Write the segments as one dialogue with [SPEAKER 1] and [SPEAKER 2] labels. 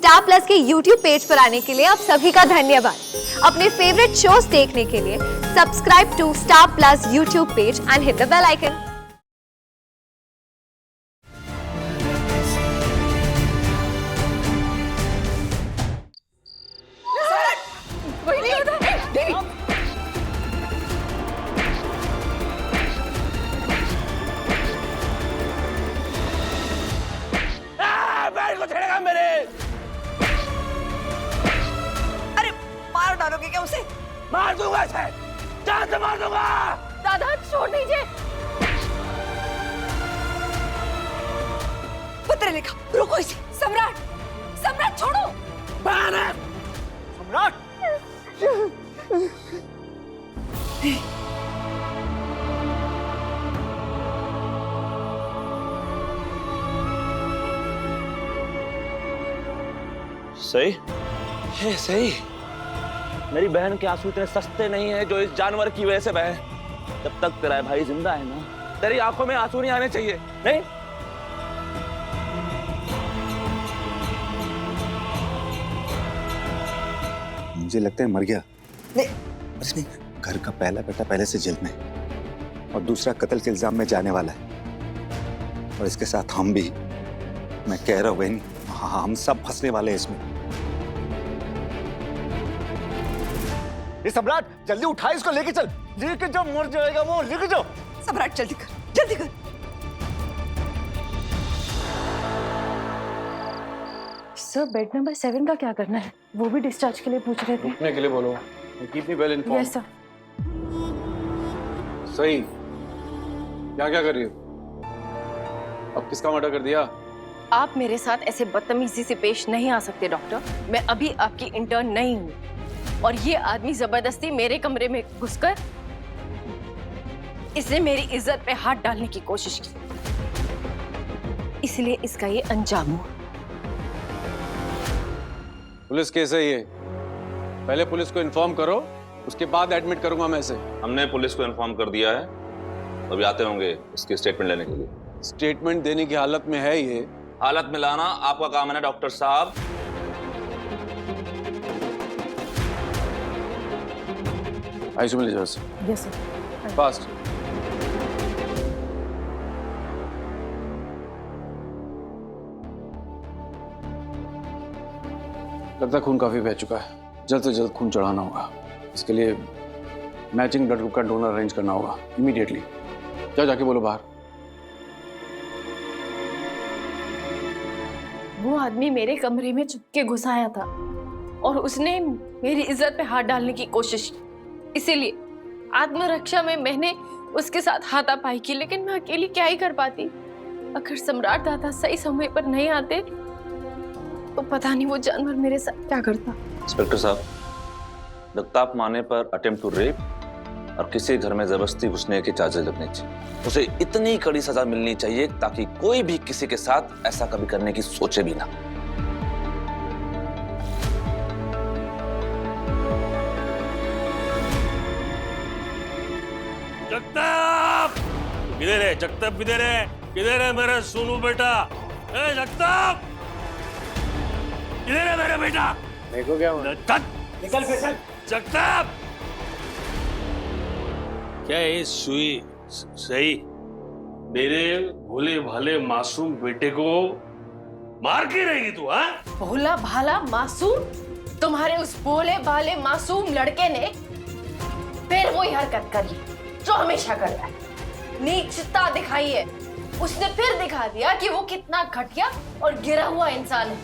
[SPEAKER 1] Star plus के YouTube page पर आने के लिए आप सभी का धन्यवाद। अपने फेवरेट शोज देखने के लिए subscribe to Star Plus YouTube page and hit the bell icon.
[SPEAKER 2] कोई नहीं होता।
[SPEAKER 3] बैठ को छेड़ेगा मेरे।
[SPEAKER 2] अरे मार डालोगे क्या उसे?
[SPEAKER 3] मार दूंगा इसे, जान से मार दूंगा।
[SPEAKER 2] दादा छोड़ दीजिए। पत्र लिखा, रुको इसे। सम्राट, सम्राट छोड़ो।
[SPEAKER 3] बहन है सम्राट। सही है, सही। मेरी बहन के आंसू इतने सस्ते नहीं है जो इस जानवर की वजह से बहे। जब तक तेरा भाई जिंदा है ना, तेरी आंखों में आंसू नहीं आने चाहिए। नहीं
[SPEAKER 4] मुझे लगता है मर गया।
[SPEAKER 2] नहीं।
[SPEAKER 4] बस नहीं, घर का पहला बेटा पहले से जेल में और दूसरा कत्ल के इल्जाम में जाने वाला है, और इसके साथ हम भी। मैं कह रहा हूँ बहन, हम सब फंसने वाले हैं इसमें।
[SPEAKER 5] ये सम्राट जल्दी उठा, इसको लेके चल। लेके जाओ, मर जाएगा वो, लेके जाओ।
[SPEAKER 2] सम्राट जल्दी कर, जल्दी कर।
[SPEAKER 6] सर बेड नंबर 7 का क्या करना है? वो भी डिस्चार्ज के लिए पूछ रहे थे।
[SPEAKER 7] रुकने के लिए बोलो। Keep me well informed.
[SPEAKER 6] Yes sir.
[SPEAKER 7] सही, क्या क्या कर रही हो? अब किसका मर्डर कर दिया?
[SPEAKER 6] आप मेरे साथ ऐसे बदतमीजी से पेश नहीं आ सकते डॉक्टर। मैं अभी आपकी इंटर्न नहीं हूँ, और ये आदमी जबरदस्ती मेरे कमरे में घुसकर इसने मेरी इज्जत पे हाथ डालने की कोशिश की, इसलिए इसका ये अंजाम हुआ।
[SPEAKER 7] पुलिस केस है ये, पहले पुलिस को इन्फॉर्म करो, उसके बाद एडमिट करूंगा मैं इसे।
[SPEAKER 8] हमने पुलिस को इन्फॉर्म कर दिया है, अभी आते होंगे इसकी स्टेटमेंट लेने के लिए।
[SPEAKER 7] स्टेटमेंट देने की हालत में है ये।
[SPEAKER 8] हालत में लाना आपका काम है ना डॉक्टर साहब।
[SPEAKER 7] आईसीयू में ले जाओ इसे।
[SPEAKER 6] Yes sir.
[SPEAKER 7] फास्ट। लगता है खून काफी बह चुका है, जल्द से जल्द खून चढ़ाना होगा। इसके लिए मैचिंग ब्लड ग्रुप का डोनर अरेंज करना होगा इमीडिएटली। जाके बोलो बाहर।
[SPEAKER 6] वो आदमी मेरे कमरे में चुपके घुस आया था और उसने मेरी इज्जत पे हाथ डालने की कोशिश की, इसीलिए आत्मरक्षा में मैंने उसके साथ हाथापाई की। लेकिन मैं अकेली क्या ही कर पाती। अगर सम्राट दादा सही समय पर नहीं आते तो पता नहीं वो जानवर मेरे साथ क्या करता।
[SPEAKER 8] इंस्पेक्टर साहब, दत्ताप माने पर अटेम्प्ट टू रेप और किसी घर में जबरदस्ती घुसने के चार्जेस लगने चाहिए। उसे इतनी कड़ी सजा मिलनी चाहिए ताकि कोई भी किसी के साथ ऐसा कभी करने की सोचे भी ना।
[SPEAKER 3] जगताप किधर है? जगताप किधर है? किधर है मेरा सोनू बेटा? ए जगताप, किधर है मेरा बेटा?
[SPEAKER 7] देखो क्या हुआ?
[SPEAKER 3] निकल फिर। जगताप, क्या ये सुई सही मेरे भोले भाले मासूम बेटे को मार के रहेगी तू? हाँ,
[SPEAKER 6] भोला भाला मासूम? तुम्हारे उस भोले भाले मासूम लड़के ने फिर वही हरकत करी जो हमेशा करता है, नीचता दिखाई है। उसने फिर दिखा दिया कि वो कितना घटिया और गिरा हुआ इंसान है।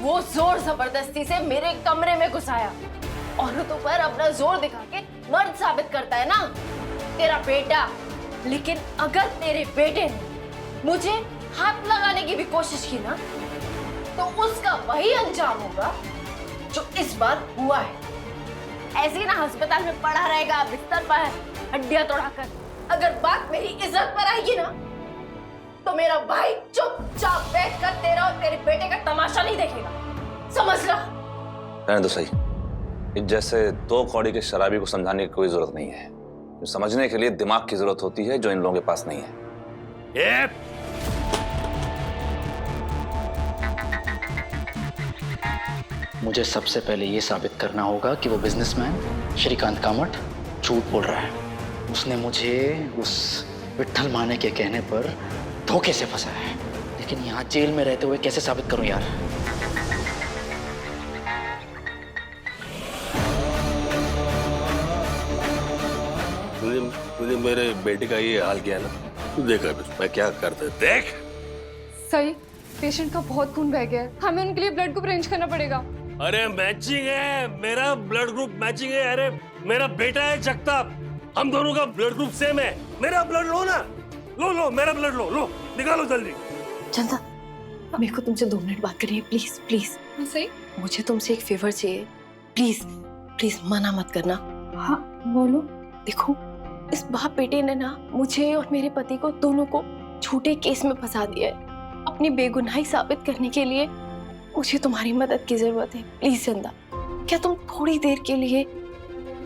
[SPEAKER 6] वो जोर जबरदस्ती से मेरे कमरे में घुसाया, औरतों पर अपना जोर दिखा के मर्द साबित करता है ना तेरा बेटा। लेकिन अगर तेरे बेटे ने मुझे हाथ लगाने की भी कोशिश की ना, तो उसका वही अंजाम होगा जो इस बार हुआ है। ऐसे ही ना अस्पताल में पड़ा रहेगा बिस्तर पर हड्डियां तोड़ाकर। अगर बात मेरी इज्जत पर आएगी ना, तो मेरा भाई चुपचाप बैठकर तेरा और तेरे बेटे का तमाशा नहीं देखेगा, समझ लो।
[SPEAKER 8] रहने दो सही, इस जैसे दो कौड़ी के शराबी को समझाने की कोई जरूरत नहीं है। समझने के लिए दिमाग की जरूरत होती है जो इन लोगों के पास नहीं है।
[SPEAKER 9] मुझे सबसे पहले ये साबित करना होगा कि वो बिजनेसमैन श्रीकांत कामत झूठ बोल रहा है। उसने मुझे उस विट्ठल माने के कहने पर धोखे से फंसाया है, लेकिन यहाँ जेल में रहते हुए कैसे साबित करूं यार?
[SPEAKER 10] तुझे मेरे बेटे का ये हाल किया ना, तू देख मैं क्या करता देख।
[SPEAKER 2] सही, पेशेंट का बहुत खून बह गया है, हमें उनके लिए ब्लड ग्रुप अरेंज करना पड़ेगा।
[SPEAKER 10] अरे मैचिंग है, मेरा ब्लड ग्रुप मैचिंग है। अरे मेरा बेटा है जगताप, हम दोनों का ब्लड ग्रुप सेम है। मेरा ब्लड लो ना, लो मेरा ब्लड लो निकालो जल्दी।
[SPEAKER 6] चंदा, मेरे को तुमसे 2 मिनट बात करनी है, प्लीज प्लीज।
[SPEAKER 2] सही,
[SPEAKER 6] मुझे तुमसे एक फेवर चाहिए, प्लीज प्लीज मना मत करना।
[SPEAKER 2] हाँ बोलो।
[SPEAKER 6] देखो, इस बाप बेटे ने ना मुझे और मेरे पति को दोनों को झूठे केस में फंसा दिया है। अपनी बेगुनाही साबित करने के लिए मुझे तुम्हारी मदद की जरूरत है। प्लीज चंदा, क्या तुम थोड़ी देर के लिए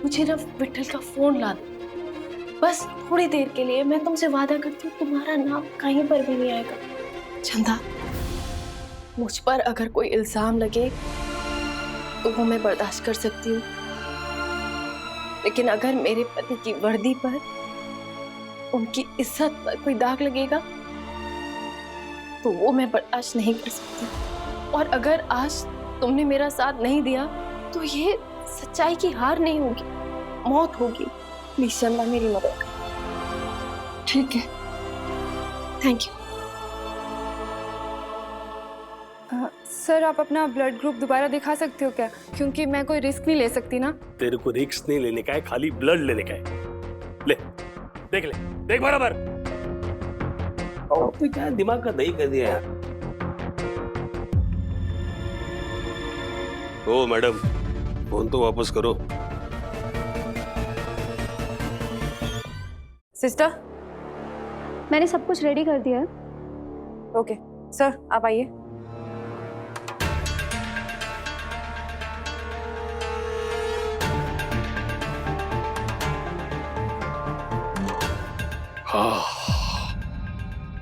[SPEAKER 6] मुझे ना विट्ठल का फोन ला दो? बस थोड़ी देर के लिए, मैं तुमसे वादा करती हूँ तुम्हारा नाम कहीं पर भी नहीं आएगा। चंदा, मुझ पर अगर कोई इल्जाम लगे तो वो मैं बर्दाश्त कर सकती हूँ, लेकिन अगर मेरे पति की वर्दी पर, उनकी इज्जत पर कोई दाग लगेगा तो वो मैं बर्दाश्त नहीं कर सकती। और अगर आज तुमने मेरा साथ नहीं दिया तो ये सच्चाई की हार नहीं होगी, मौत होगी। प्लीज चंदा, मेरी मदद कर।
[SPEAKER 2] ठीक है,
[SPEAKER 6] थैंक यू।
[SPEAKER 2] सर आप अपना ब्लड ग्रुप दोबारा दिखा सकते हो क्या? क्योंकि मैं कोई रिस्क नहीं ले सकती ना।
[SPEAKER 10] तेरे को रिस्क नहीं लेने का है, खाली ब्लड लेने का है। ले देख बराबर। तो क्या दिमाग का दही कर दिया यार। ओ मैडम, फोन तो वापस करो।
[SPEAKER 2] सिस्टर,
[SPEAKER 1] मैंने सब कुछ रेडी कर दिया है।
[SPEAKER 2] ओके सर आप आइए।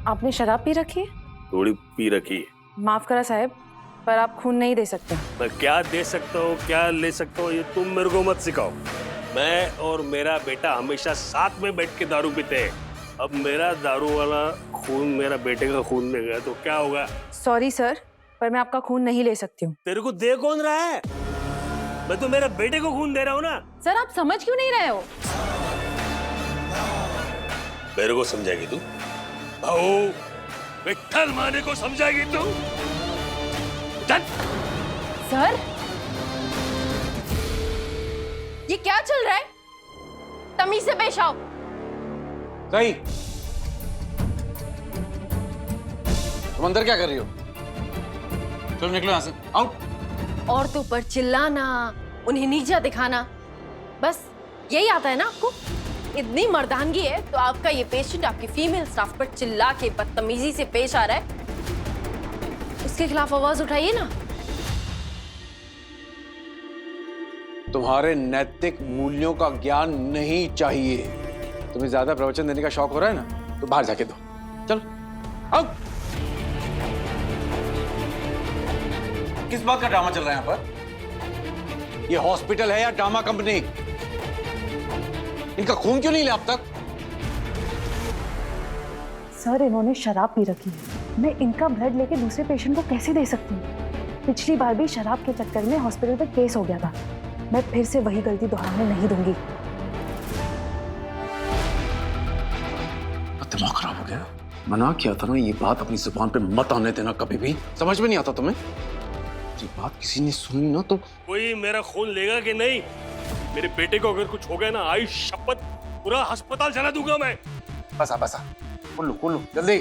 [SPEAKER 2] आपने शराब पी रखी है?
[SPEAKER 10] थोड़ी पी रखी है।
[SPEAKER 2] माफ करा साहब, पर आप खून नहीं दे सकते।
[SPEAKER 10] मैं क्या दे सकता हूँ, क्या ले सकता हूँ, ये तुम मेरे को मत सिखाओ। मैं और मेरा बेटा हमेशा साथ में बैठ के दारू पीते हैं। अब मेरा दारू वाला खून मेरा बेटे का खून में गया तो क्या होगा?
[SPEAKER 2] सॉरी सर, पर मैं आपका खून नहीं ले सकती हूँ।
[SPEAKER 10] तेरे को दे कौन रहा है? मैं तो मेरे बेटे को खून दे रहा हूँ ना।
[SPEAKER 2] सर आप समझ क्यों नहीं रहे हो?
[SPEAKER 10] मेरे को समझाएगी तू? भाऊ, विट्ठल माने को समझाएगी तू?
[SPEAKER 6] सर, ये क्या चल रहा है? तमीज से पेश आओ।
[SPEAKER 7] सही, तुम अंदर क्या कर रही हो? चलो निकलो यहाँ से, आउट।
[SPEAKER 6] औरतों पर चिल्लाना, उन्हें नीचा दिखाना, बस यही आता है ना आपको? इतनी मर्दानगी है तो आपका ये पेशेंट आपकी फीमेल स्टाफ पर चिल्ला के बदतमीजी से पेश आ रहा है, उसके खिलाफ आवाज उठाइए ना।
[SPEAKER 7] तुम्हारे नैतिक मूल्यों का ज्ञान नहीं चाहिए। तुम्हें ज्यादा प्रवचन देने का शौक हो रहा है ना, तो बाहर जाके दो। चल, आओ। किस बात का ड्रामा चल रहा है यहाँ पर? ये हॉस्पिटल है या ड्रामा कंपनी? इनका खून क्यों नहीं लिया अब तक?
[SPEAKER 11] सर, इन्होंने शराब पी रखी है। मैं इनका ब्लड लेके दूसरे पेशेंट को कैसे दे सकती हूँ? पिछली बार भी शराब के चक्कर में हॉस्पिटल पे केस हो गया था। मैं फिर से वही गलती दोहराने नहीं दूंगी।
[SPEAKER 7] दिमाग खराब हो गया। मना किया था ना, ये बात अपनी जुबान पे मत आने देना कभी भी। समझ में नहीं आता तुम्हें? ये बात किसी ने सुनी ना तो
[SPEAKER 10] कोई मेरा खून लेगा कि नहीं? मेरे बेटे को अगर कुछ हो गया ना, आई शपथ पूरा अस्पताल चला दूंगा मैं।
[SPEAKER 7] बसा खोलो जल्दी।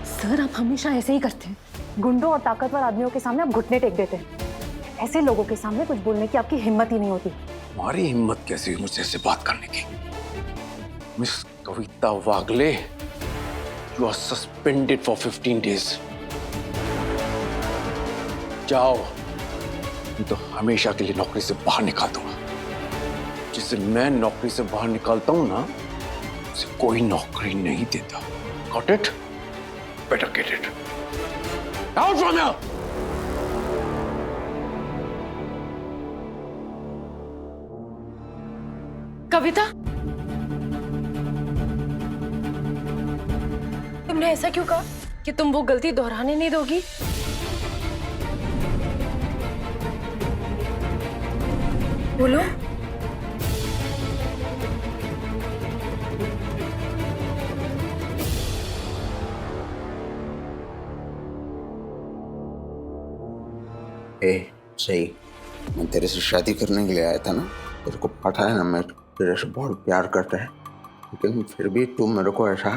[SPEAKER 11] सर, आप हमेशा ऐसे ही करते हैं। गुंडों और ताकतवर आदमियों के सामने आप घुटने टेक देते हैं। ऐसे लोगों के सामने कुछ बोलने की आपकी हिम्मत ही नहीं होती।
[SPEAKER 7] तुम्हारी हिम्मत कैसी हुई मुझसे ऐसे बात करने की? Miss Kavita Wagle, you are suspended for 15 days। जाओ, तो हमेशा के लिए नौकरी से बाहर निकाल दूंगा। जिसे मैं नौकरी से बाहर निकालता हूं ना, उसे कोई नौकरी नहीं देता। Got it? Better get it. Out from here!
[SPEAKER 6] कविता, तुमने ऐसा क्यों कहा कि तुम वो गलती दोहराने नहीं दोगी? बोलो।
[SPEAKER 7] सही, मैं तेरे से शादी करने के लिए आया था ना। तेरे को पता है ना मैं तेरे से बहुत प्यार करता है, लेकिन फिर भी तू मेरे को ऐसा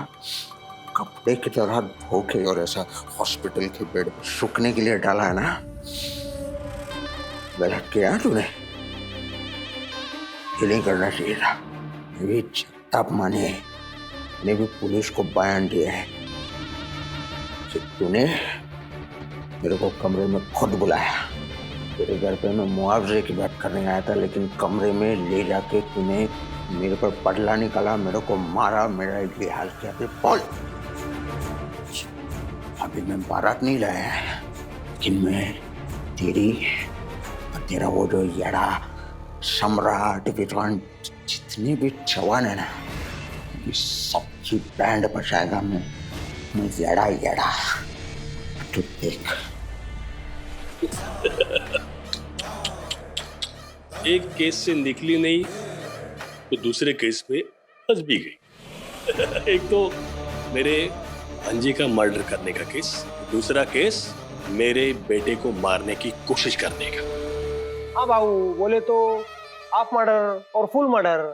[SPEAKER 7] कपड़े की तरह धो के और ऐसा हॉस्पिटल के बेड पर सूखने के लिए डाला है ना। गलत किया तूने, ये नहीं करना चाहिए था। ये भी जगताप माने ने भी पुलिस को बयान दिया है कि तूने मेरे को कमरे में खुद बुलाया। तेरे घर पे मैं मुआवजे की बात करने आया था, लेकिन कमरे में ले जाके तूने मेरे पर पटला निकाला, मेरे को मारा, मेरा लिहाज किया। बोल, अभी मैं बारात नहीं लाया है, लेकिन मैं तेरी और तेरा वो जो याड़ा सम्राट विद्वान जितने भी जवान है ना, ये सबकी बैंड बजाएगा मैं याड़ा याड़ा। तू देख।
[SPEAKER 10] एक केस से निकली नहीं तो दूसरे केस में फंस भी गई। एक तो मेरे अंजी का मर्डर करने का केस, दूसरा केस मेरे बेटे को मारने की कोशिश करने का।
[SPEAKER 12] हाँ बाबू, बोले तो हाफ मर्डर और फुल मर्डर।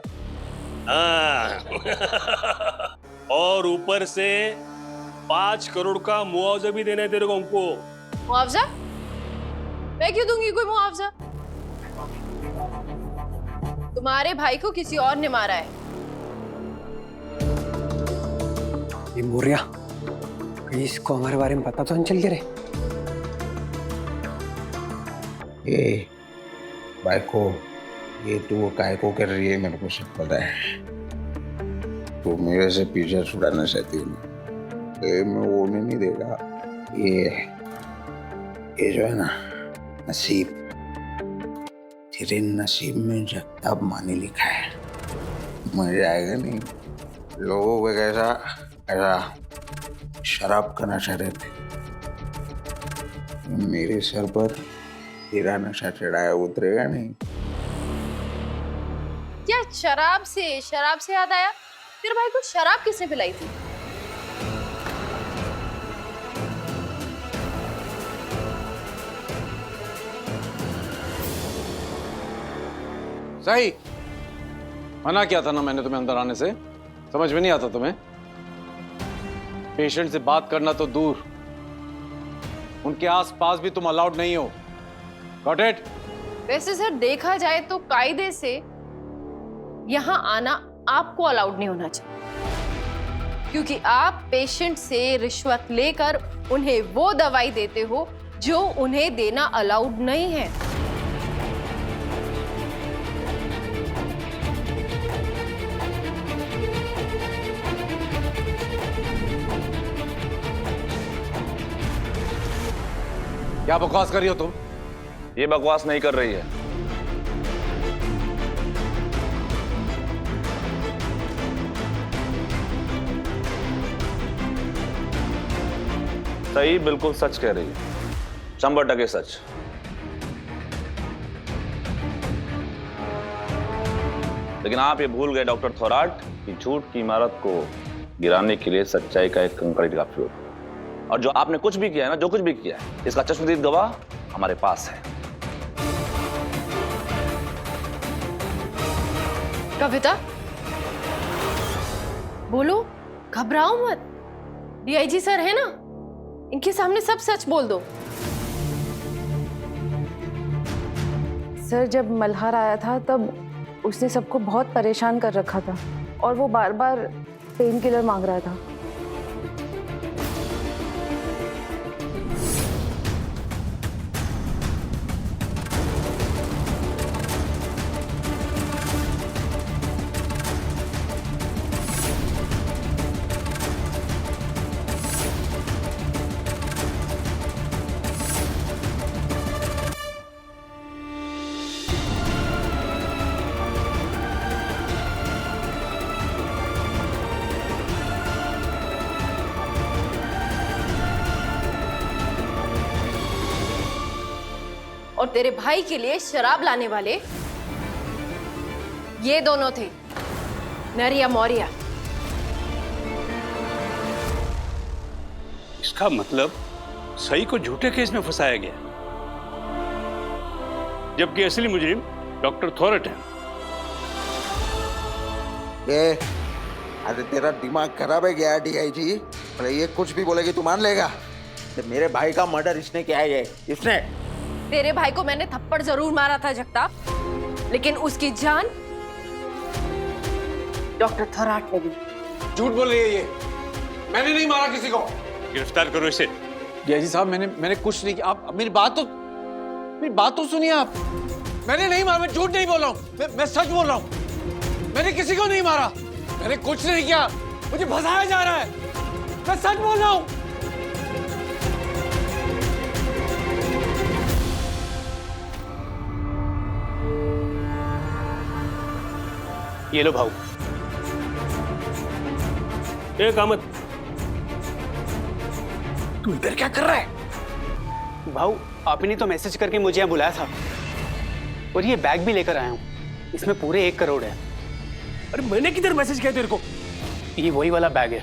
[SPEAKER 10] हाँ। और ऊपर से 5 करोड़ का मुआवजा भी देना है तेरे को हमको।
[SPEAKER 6] मुआवजा? मैं क्यों दूंगी कोई मुआवजा? तुम्हारे भाई को किसी और ने मारा है।
[SPEAKER 12] ये मोरिया, कहीं इसको हमारे बारे में पता तो नहीं चल गया रे?
[SPEAKER 7] ये बाइको, ये तू काय को कर रही है मेरे को सब पता है। तू मेरे से पीछे छुड़ाना चाहती है ना, ये मैं वो नहीं देगा। ये जो है ना नसीब, तेरे नसीब में जगताप माने लिखा है, मर जाएगा नहीं। लोगों को कैसा ऐसा शराब का नशा रहता है, मेरे सर पर तेरा नशा चढ़ाया उतरेगा नहीं।
[SPEAKER 6] क्या शराब से याद आया, तेरे भाई को शराब किसने पिलाई थी?
[SPEAKER 7] सही, मना किया था ना मैंने तुम्हें अंदर आने से, समझ में नहीं आता तुम्हें? पेशेंट से बात करना तो दूर, उनके आसपास भी तुम अलाउड नहीं हो। Got it?
[SPEAKER 6] वैसे सर देखा जाए तो कायदे से यहाँ आना आपको अलाउड नहीं होना चाहिए, क्योंकि आप पेशेंट से रिश्वत लेकर उन्हें वो दवाई देते हो जो उन्हें देना अलाउड नहीं है।
[SPEAKER 3] क्या बकवास कर रही हो तुम? ये बकवास नहीं कर रही है। सही बिल्कुल सच कह रही है, 100% सच। लेकिन आप ये भूल गए डॉक्टर थोराट कि झूठ की इमारत को गिराने के लिए सच्चाई का एक कंक्रीट का फ्लोर, और जो आपने कुछ भी किया है ना, जो कुछ भी किया है, इसका चश्मदीद गवाह हमारे पास है।
[SPEAKER 6] कविता, बोलो, घबराओ मत। डीआईजी सर है ना, इनके सामने सब सच बोल दो।
[SPEAKER 11] सर, जब मल्हार आया था तब उसने सबको बहुत परेशान कर रखा था और वो बार बार पेन किलर मांग रहा था।
[SPEAKER 6] और तेरे भाई के लिए शराब लाने वाले ये दोनों थे, नरिया मौर्या।
[SPEAKER 10] इसका मतलब सही को झूठे केस में फंसाया गया, जबकि असली मुजरिम डॉक्टर थोरट है।
[SPEAKER 13] अरे तेरा दिमाग खराब है क्या डीआईजी? अरे ये कुछ भी बोलेगी तू मान लेगा? तो मेरे भाई का मर्डर इसने किया है। इसने
[SPEAKER 6] तेरे भाई को मैंने थप्पड़ जरूर मारा था जगताप, लेकिन उसकी जान डॉक्टर थोराट ने ली।
[SPEAKER 7] झूठ बोल रही है ये, मैंने नहीं मारा किसी को।
[SPEAKER 10] गिरफ्तार करो इसे।
[SPEAKER 7] डीआईजी साहब मैंने कुछ नहीं किया। आप मेरी बात तो सुनिए आप। मैंने नहीं मारा, मैं झूठ नहीं बोल रहा हूँ, मैं सच बोल रहा हूँ। मैंने किसी को नहीं मारा, मैंने कुछ नहीं किया, मुझे फंसाया जा रहा है, मैं सच बोल रहा हूँ।
[SPEAKER 10] ये लो भाऊ। एक कामत,
[SPEAKER 12] तू इधर क्या कर रहा है? भाऊ आप ही ने तो मैसेज करके मुझे यहाँ बुलाया था, और ये बैग भी लेकर आया हूँ, इसमें पूरे 1 करोड़ है।
[SPEAKER 10] अरे मैंने किधर मैसेज किया तेरे को?
[SPEAKER 12] ये वही वाला बैग है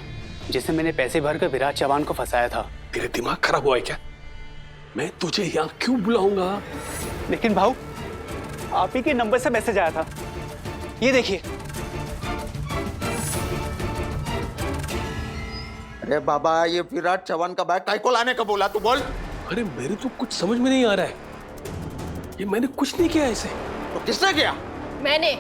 [SPEAKER 12] जिससे मैंने पैसे भरकर विराट चौहान को फंसाया था।
[SPEAKER 10] तेरे दिमाग खराब हुआ है क्या? मैं तुझे यहाँ क्यों बुलाऊंगा?
[SPEAKER 12] लेकिन भाऊ आप ही के नंबर से मैसेज आया था, ये देखिए।
[SPEAKER 13] अरे बाबा, ये विराट चौहान का बैग काय को लाने का बोला तू? बोल।
[SPEAKER 10] अरे मेरे तो कुछ समझ में नहीं आ रहा है, ये मैंने कुछ नहीं किया ऐसे।
[SPEAKER 13] तो किसने किया?
[SPEAKER 6] मैंने।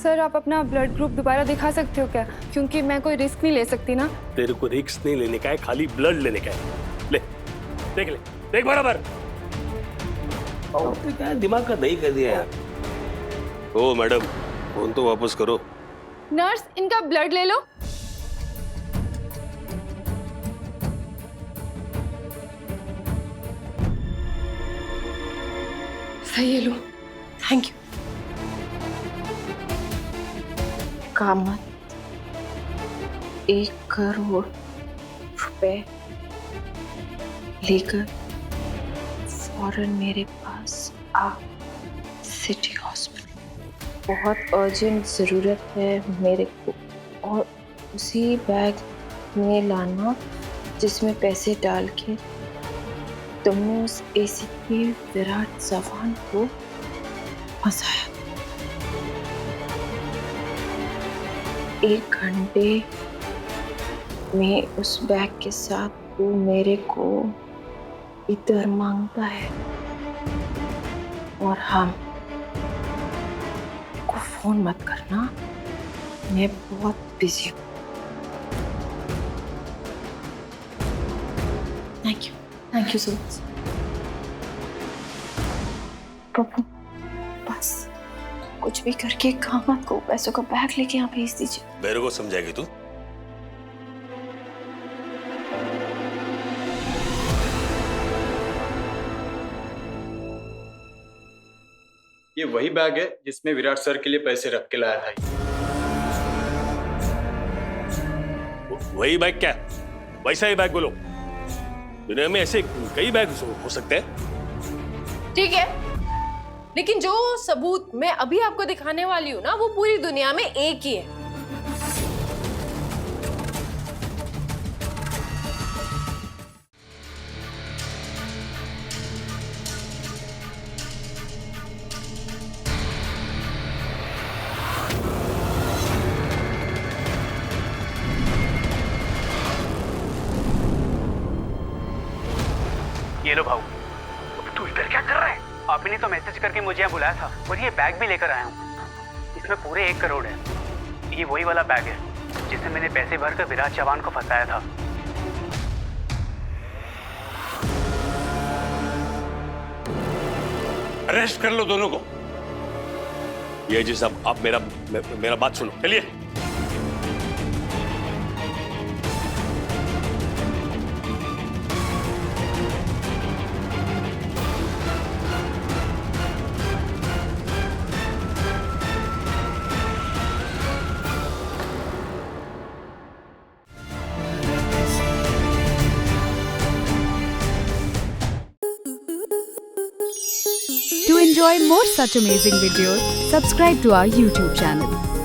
[SPEAKER 2] सर आप अपना ब्लड ग्रुप दोबारा दिखा सकते हो क्या? क्योंकि मैं कोई रिस्क नहीं ले सकती ना।
[SPEAKER 10] तेरे को रिस्क नहीं लेने का है, खाली ब्लड लेने का है। ले देख बराबर। क्या दिमाग का दही कर दिया यार। ओ मैडम, फोन तो वापस करो।
[SPEAKER 2] नर्स, इनका ब्लड ले लो।
[SPEAKER 6] सही है, लो। Thank you. कामत 1 करोड़ रुपए लेकर फौरन मेरे पास आ। सिटी हॉस्पिटल बहुत अर्जेंट ज़रूरत है मेरे को, और उसी बैग में लाना जिसमें पैसे डाल के तुमने उस एसीपी विराट चौहान को फंसाया। 1 घंटे में उस बैग के साथ वो मेरे को इधर मांगता है, और हम को फोन मत करना, मैं बहुत बिजी हूँ। Thank you so much. प्रभु बस कुछ भी करके कामत को पैसों का बैग लेके यहाँ भेज दीजिए।
[SPEAKER 10] मेरे को समझाएगी तू?
[SPEAKER 14] ये वही बैग है जिसमें विराट सर के लिए पैसे रख के लाया था।
[SPEAKER 10] वही बैग क्या? वैसा ही बैग बोलो। दुनिया में ऐसे कई बैग हो सकते हैं।
[SPEAKER 6] ठीक है, लेकिन जो सबूत मैं अभी आपको दिखाने वाली हूँ ना, वो पूरी दुनिया में एक ही है।
[SPEAKER 12] ये लो भाऊ। तू इधर क्या कर रहा है? आप ही ने तो मैसेज करके मुझे यहाँ बुलाया था, और ये बैग भी लेकर आया हूँ, इसमें पूरे 1 करोड़ है। ये वही वाला बैग है जिससे मैंने पैसे भरकर विराट चौहान को फंसाया था।
[SPEAKER 10] अरेस्ट कर लो दोनों को। ये जी साहब, आप मेरा बात सुनो। चलिए।
[SPEAKER 15] enjoy more such amazing videos, subscribe to our YouTube channel.